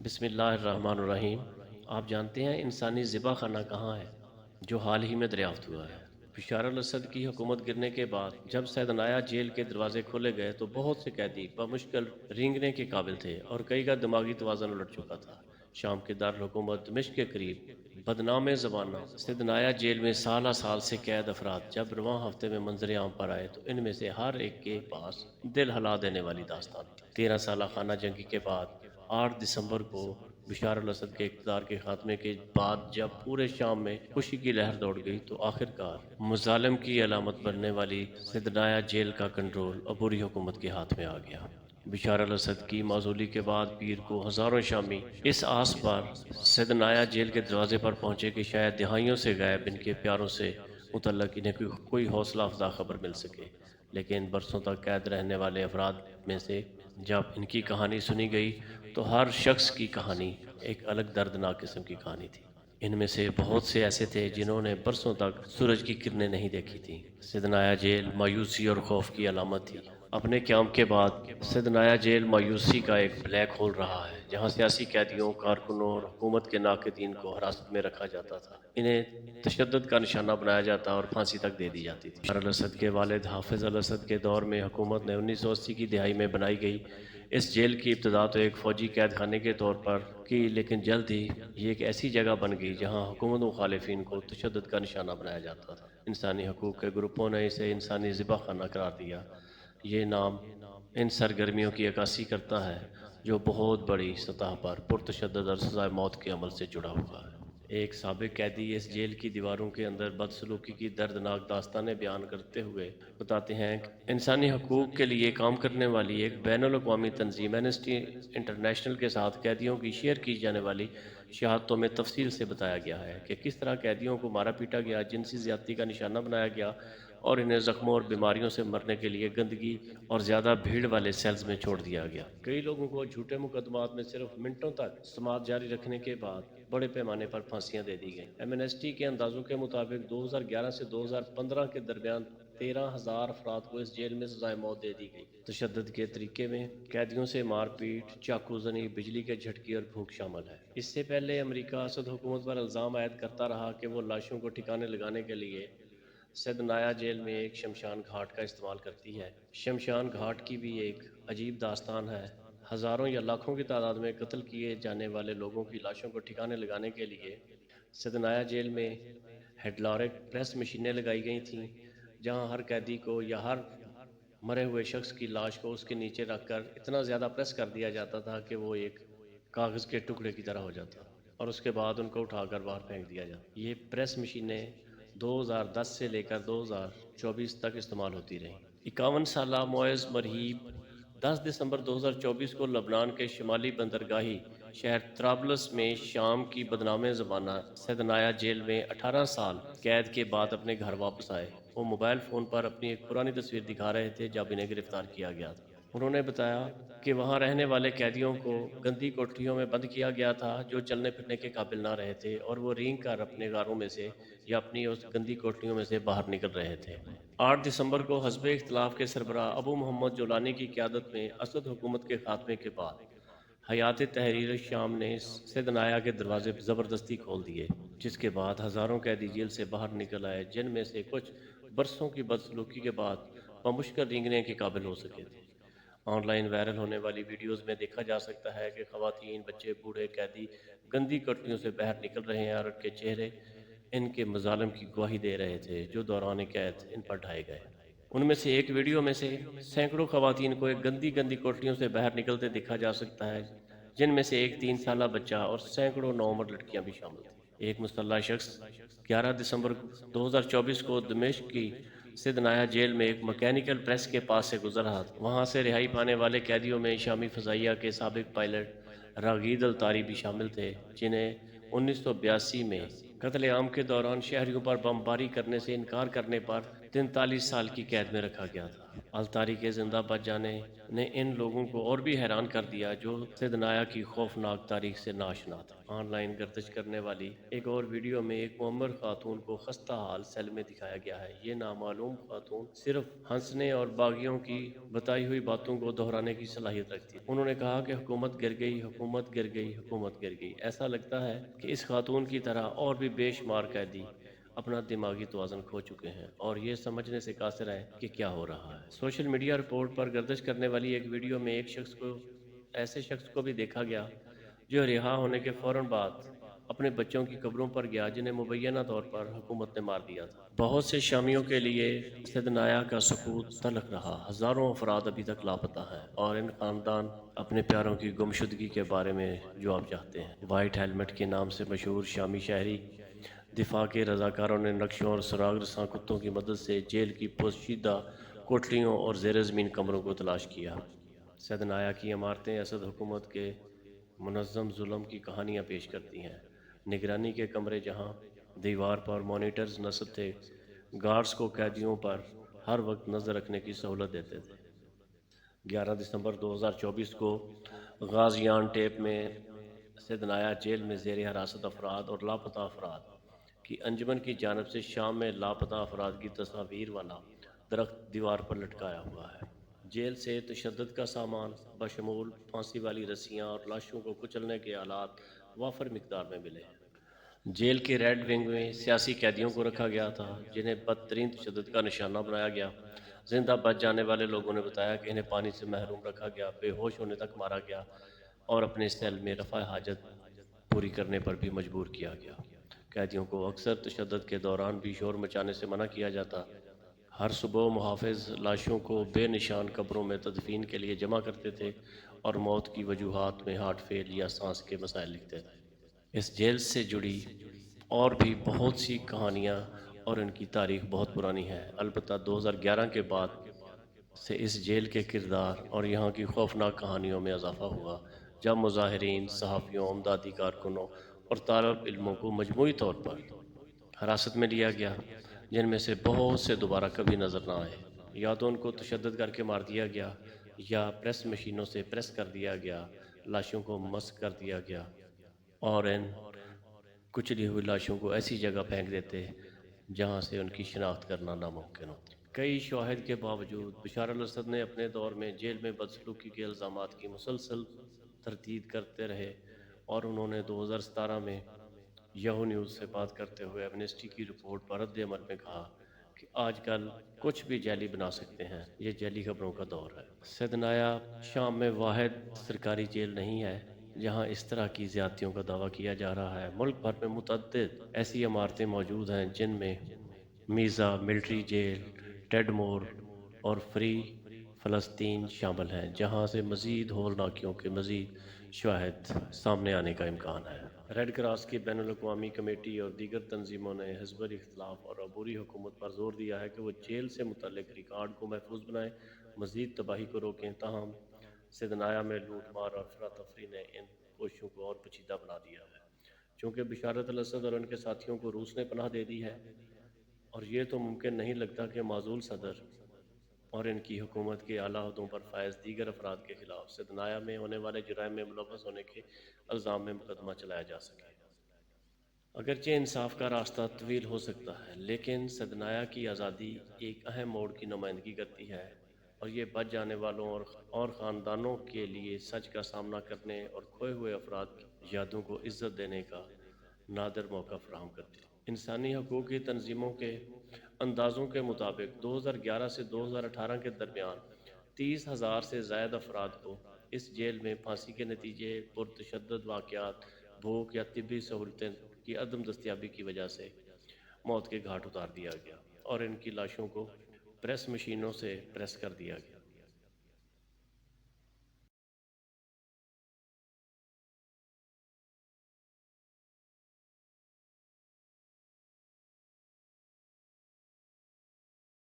بسم اللہ الرحمن الرحیم۔ آپ جانتے ہیں انسانی ذبح خانہ کہاں ہے؟ جو حال ہی میں دریافت ہوا ہے۔ بشار الاسد کی حکومت گرنے کے بعد جب سیدنایا جیل کے دروازے کھولے گئے تو بہت سے قیدی بمشکل رینگنے کے قابل تھے اور کئی کا دماغی توازن الٹ چکا تھا۔ شام کے دارالحکومت دمشق کے قریب بدنام زمانہ سیدنایا جیل میں سالہ سال سے قید افراد جب رواں ہفتے میں منظر عام پر آئے تو ان میں سے ہر ایک کے پاس دل ہلا دینے والی داستان تھی۔ 13 سالہ خانہ جنگی کے بعد 8 دسمبر کو بشار الاسد کے اقتدار کے خاتمے کے بعد جب پورے شام میں خوشی کی لہر دوڑ گئی تو آخر کار مظالم کی علامت بننے والی سیدنایا جیل کا کنٹرول عبوری حکومت کے ہاتھ میں آ گیا۔ بشار الاسد کی معزولی کے بعد پیر کو ہزاروں شامی اس آس پر سیدنایا جیل کے دروازے پر پہنچے کہ شاید دہائیوں سے غائب ان کے پیاروں سے متعلق انہیں کوئی حوصلہ افزا خبر مل سکے، لیکن برسوں تک قید رہنے والے افراد میں سے جب ان کی کہانی سنی گئی تو ہر شخص کی کہانی ایک الگ دردناک قسم کی کہانی تھی۔ ان میں سے بہت سے ایسے تھے جنہوں نے برسوں تک سورج کی کرنیں نہیں دیکھی تھیں۔ سیدنایا جیل مایوسی اور خوف کی علامت تھی۔ اپنے قیام کے بعد سیدنایا جیل مایوسی کا ایک بلیک ہول رہا ہے، جہاں سیاسی قیدیوں، کارکنوں اور حکومت کے ناقدین کو حراست میں رکھا جاتا تھا، انہیں تشدد کا نشانہ بنایا جاتا اور پھانسی تک دے دی جاتی تھی۔ بشار الاسد کے والد حافظ الاسد کے دور میں حکومت نے 1980 کی دہائی میں بنائی گئی اس جیل کی ابتدا تو ایک فوجی قید خانے کے طور پر کی، لیکن جلد ہی یہ ایک ایسی جگہ بن گئی جہاں حکومت مخالفین کو تشدد کا نشانہ بنایا جاتا تھا۔ انسانی حقوق کے گروپوں نے اسے انسانی ذبح خانہ قرار دیا۔ یہ نام ان سرگرمیوں کی عکاسی کرتا ہے جو بہت بڑی سطح پر پرتشدد اور سزائے موت کے عمل سے جڑا ہوا ہے۔ ایک سابق قیدی اس جیل کی دیواروں کے اندر بدسلوکی کی دردناک داستانیں بیان کرتے ہوئے بتاتے ہیں کہ انسانی حقوق کے لیے کام کرنے والی ایک بین الاقوامی تنظیم ایمنسٹی انٹرنیشنل کے ساتھ قیدیوں کی شیئر کی جانے والی شہادتوں میں تفصیل سے بتایا گیا ہے کہ کس طرح قیدیوں کو مارا پیٹا گیا، جنسی زیادتی کا نشانہ بنایا گیا اور انہیں زخموں اور بیماریوں سے مرنے کے لیے گندگی اور زیادہ بھیڑ والے سیلز میں چھوڑ دیا گیا۔ کئی لوگوں کو جھوٹے مقدمات میں صرف منٹوں تک سماعت جاری رکھنے کے بعد بڑے پیمانے پر پھانسیاں دے دی گئیں۔ ایمنسٹی کے اندازوں کے مطابق 2011 سے 2015 کے درمیان 13,000 افراد کو اس جیل میں سزائے موت دے دی گئی۔ تشدد کے طریقے میں قیدیوں سے مار پیٹ، چاقو زنی، بجلی کے جھٹکے اور بھوک شامل ہے۔ اس سے پہلے امریکہ اسد حکومت پر الزام عائد کرتا رہا کہ وہ لاشوں کو ٹھکانے لگانے کے لیے سیدنایا جیل میں ایک شمشان گھاٹ کا استعمال کرتی ہے۔ شمشان گھاٹ کی بھی ایک عجیب داستان ہے۔ ہزاروں یا لاکھوں کی تعداد میں قتل کیے جانے والے لوگوں کی لاشوں کو ٹھکانے لگانے کے لیے سیدنایا جیل میں ہیڈرالک پریس مشینیں لگائی گئی تھیں، جہاں ہر قیدی کو یا ہر مرے ہوئے شخص کی لاش کو اس کے نیچے رکھ کر اتنا زیادہ پریس کر دیا جاتا تھا کہ وہ ایک کاغذ کے ٹکڑے کی طرح ہو جاتا اور اس کے بعد ان کو اٹھا کر باہر پھینک دیا جاتا۔ یہ پریس مشینیں 2010 سے لے کر 2024 تک استعمال ہوتی رہیں۔ 51 سالہ معز مرہیب 10 دسمبر 2024 کو لبنان کے شمالی بندرگاہی شہر طرابلس میں شام کی بدنام زمانہ سیدنایا جیل میں 18 سال قید کے بعد اپنے گھر واپس آئے۔ وہ موبائل فون پر اپنی ایک پرانی تصویر دکھا رہے تھے جب انہیں گرفتار کیا گیا تھا۔ انہوں نے بتایا کہ وہاں رہنے والے قیدیوں کو گندی کوٹریوں میں بند کیا گیا تھا جو چلنے پھرنے کے قابل نہ رہے تھے، اور وہ رینگ کر اپنے غاروں میں سے یا اپنی اس گندی کوٹریوں میں سے باہر نکل رہے تھے۔ 8 دسمبر کو حزب اختلاف کے سربراہ ابو محمد جولانی کی قیادت میں اسد حکومت کے خاتمے کے بعد حیات تحریر الشام نے سیدنایا کے دروازے زبردستی کھول دیے، جس کے بعد ہزاروں قیدی جیل سے باہر نکل آئے، جن میں سے کچھ برسوں کی بدسلوکی کے بعد بمشکل رینگنے کے قابل ہو سکے تھے۔ آن لائن وائرل ہونے والی ویڈیوز میں دیکھا جا سکتا ہے کہ خواتین، بچے، بوڑھے قیدی گندی کوٹریوں سے باہر نکل رہے ہیں اور ان کے چہرے ان کے مظالم کی گواہی دے رہے تھے جو دوران قید ان پر ڈھائے گئے۔ ان میں سے ایک ویڈیو میں سے سینکڑوں خواتین کو ایک گندی کوٹریوں سے باہر نکلتے دیکھا جا سکتا ہے، جن میں سے ایک 3 سالہ بچہ اور سینکڑوں نوعمر لڑکیاں بھی شامل تھیں۔ ایک مسلح شخص 11 دسمبر 2024 کو دمشق کی سیدنایا جیل میں ایک مکینیکل پریس کے پاس سے گزر رہا تھا۔ وہاں سے رہائی پانے والے قیدیوں میں شامی فضائیہ کے سابق پائلٹ راغید الطاری بھی شامل تھے، جنہیں 1982 میں قتل عام کے دوران شہریوں پر بمباری کرنے سے انکار کرنے پر 43 سال کی قید میں رکھا گیا تھا۔ الطاری کے زندہ بچ جانے نے ان لوگوں کو اور بھی حیران کر دیا جو سیدنایا کی خوفناک تاریخ سے ناشنا تھے۔ آن لائن گردش کرنے والی ایک اور ویڈیو میں ایک معمر خاتون کو خستہ حال سیل میں دکھایا گیا ہے۔ یہ نامعلوم خاتون صرف ہنسنے اور باغیوں کی بتائی ہوئی باتوں کو دہرانے کی صلاحیت رکھتی ہے۔ انہوں نے کہا کہ حکومت گر گئی، حکومت گر گئی، حکومت گر گئی۔ ایسا لگتا ہے کہ اس خاتون کی طرح اور بھی بے شمار قیدی اپنا دماغی توازن کھو چکے ہیں اور یہ سمجھنے سے قاصر ہے کہ کیا ہو رہا ہے۔ سوشل میڈیا رپورٹ پر گردش کرنے والی ایک ویڈیو میں ایک ایسے شخص کو بھی دیکھا گیا جو رہا ہونے کے فوراً بعد اپنے بچوں کی قبروں پر گیا جنہیں مبینہ طور پر حکومت نے مار دیا تھا۔ بہت سے شامیوں کے لیے سیدنایا کا سقوط تلخ رہا۔ ہزاروں افراد ابھی تک لاپتہ ہیں اور ان خاندان اپنے پیاروں کی گمشدگی کے بارے میں جواب چاہتے ہیں۔ وائٹ ہیلمٹ کے نام سے مشہور شامی شہری دفاع کے رضاکاروں نے نقشوں اور سراغ رساں کتوں کی مدد سے جیل کی پوشیدہ کوٹریوں اور زیر زمین کمروں کو تلاش کیا۔ سیدنایا کی عمارتیں اسد حکومت کے منظم ظلم کی کہانیاں پیش کرتی ہیں۔ نگرانی کے کمرے جہاں دیوار پر مانیٹرز نصب تھے، گارڈز کو قیدیوں پر ہر وقت نظر رکھنے کی سہولت دیتے تھے۔ 11 دسمبر 2024 کو غازیان ٹیپ میں سیدنایا جیل میں زیر حراست افراد اور لاپتہ افراد کی انجمن کی جانب سے شام میں لاپتہ افراد کی تصاویر والا درخت دیوار پر لٹکایا ہوا ہے۔ جیل سے تشدد کا سامان بشمول پھانسی والی رسیاں اور لاشوں کو کچلنے کے آلات وافر مقدار میں ملے ہیں۔ جیل کے ریڈ ونگ میں سیاسی قیدیوں کو رکھا گیا تھا جنہیں بدترین تشدد کا نشانہ بنایا گیا۔ زندہ بچ جانے والے لوگوں نے بتایا کہ انہیں پانی سے محروم رکھا گیا، بے ہوش ہونے تک مارا گیا اور اپنے سیل میں رفع حاجت پوری کرنے پر بھی مجبور کیا گیا۔ قیدیوں کو اکثر تشدد کے دوران بھی شور مچانے سے منع کیا جاتا۔ ہر صبح محافظ لاشوں کو بے نشان قبروں میں تدفین کے لیے جمع کرتے تھے اور موت کی وجوہات میں ہارٹ فیل یا سانس کے مسائل لکھتے تھے۔ اس جیل سے جڑی اور بھی بہت سی کہانیاں اور ان کی تاریخ بہت پرانی ہے۔ البتہ 2011 کے بعد سے اس جیل کے کردار اور یہاں کی خوفناک کہانیوں میں اضافہ ہوا جب مظاہرین، صحافیوں، امدادی کارکنوں اور طالب علموں کو مجموعی طور پر حراست میں لیا گیا، جن میں سے بہت سے دوبارہ کبھی نظر نہ آئے۔ یا تو ان کو تشدد کر کے مار دیا گیا یا پریس مشینوں سے پریس کر دیا گیا، لاشوں کو مسخ کر دیا گیا اور ان کچلی ہوئی لاشوں کو ایسی جگہ پھینک دیتے جہاں سے ان کی شناخت کرنا ناممکن ہوتی۔ کئی شواہد کے باوجود بشار الاسد نے اپنے دور میں جیل میں بدسلوکی کے الزامات کی مسلسل تردید کرتے رہے اور انہوں نے 2017 میں یہو نیوز سے بات کرتے ہوئے ایمنسٹی کی رپورٹ پر رد عمل میں کہا کہ آج کل کچھ بھی جعلی بنا سکتے ہیں، یہ جعلی خبروں کا دور ہے۔ سیدنایا شام میں واحد سرکاری جیل نہیں ہے جہاں اس طرح کی زیادتیوں کا دعویٰ کیا جا رہا ہے۔ ملک بھر میں متعدد ایسی عمارتیں موجود ہیں جن میں میزا، ملٹری جیل، ٹیڈمور اور فری فلسطین شامل ہیں، جہاں سے مزید ہولناکیوں کے مزید شواہد سامنے آنے کا امکان ہے۔ ریڈ کراس کی بین الاقوامی کمیٹی اور دیگر تنظیموں نے حزب الاختلاف اور عبوری حکومت پر زور دیا ہے کہ وہ جیل سے متعلق ریکارڈ کو محفوظ بنائیں، مزید تباہی کو روکیں۔ تاہم سیدنایا میں لوٹ مار اور افراتفری نے ان کوششوں کو اور پیچیدہ بنا دیا ہے۔ چونکہ بشار الاسد اور ان کے ساتھیوں کو روس نے پناہ دے دی ہے اور یہ تو ممکن نہیں لگتا کہ معزول صدر اور ان کی حکومت کے اعلیٰ عہدوں پر فائز دیگر افراد کے خلاف سیدنایا میں ہونے والے جرائم میں ملوث ہونے کے الزام میں مقدمہ چلایا جا سکے۔ اگرچہ انصاف کا راستہ طویل ہو سکتا ہے، لیکن سیدنایا کی آزادی ایک اہم موڑ کی نمائندگی کرتی ہے اور یہ بچ جانے والوں اور خاندانوں کے لیے سچ کا سامنا کرنے اور کھوئے ہوئے افراد کی یادوں کو عزت دینے کا نادر موقع فراہم کرتی ہے۔ انسانی حقوق کی تنظیموں کے اندازوں کے مطابق 2011 سے 2018 کے درمیان 30,000 سے زائد افراد کو اس جیل میں پھانسی کے نتیجے، پرتشدد واقعات، بھوک یا طبی سہولتیں کی عدم دستیابی کی وجہ سے موت کے گھاٹ اتار دیا گیا اور ان کی لاشوں کو پریس مشینوں سے پریس کر دیا گیا۔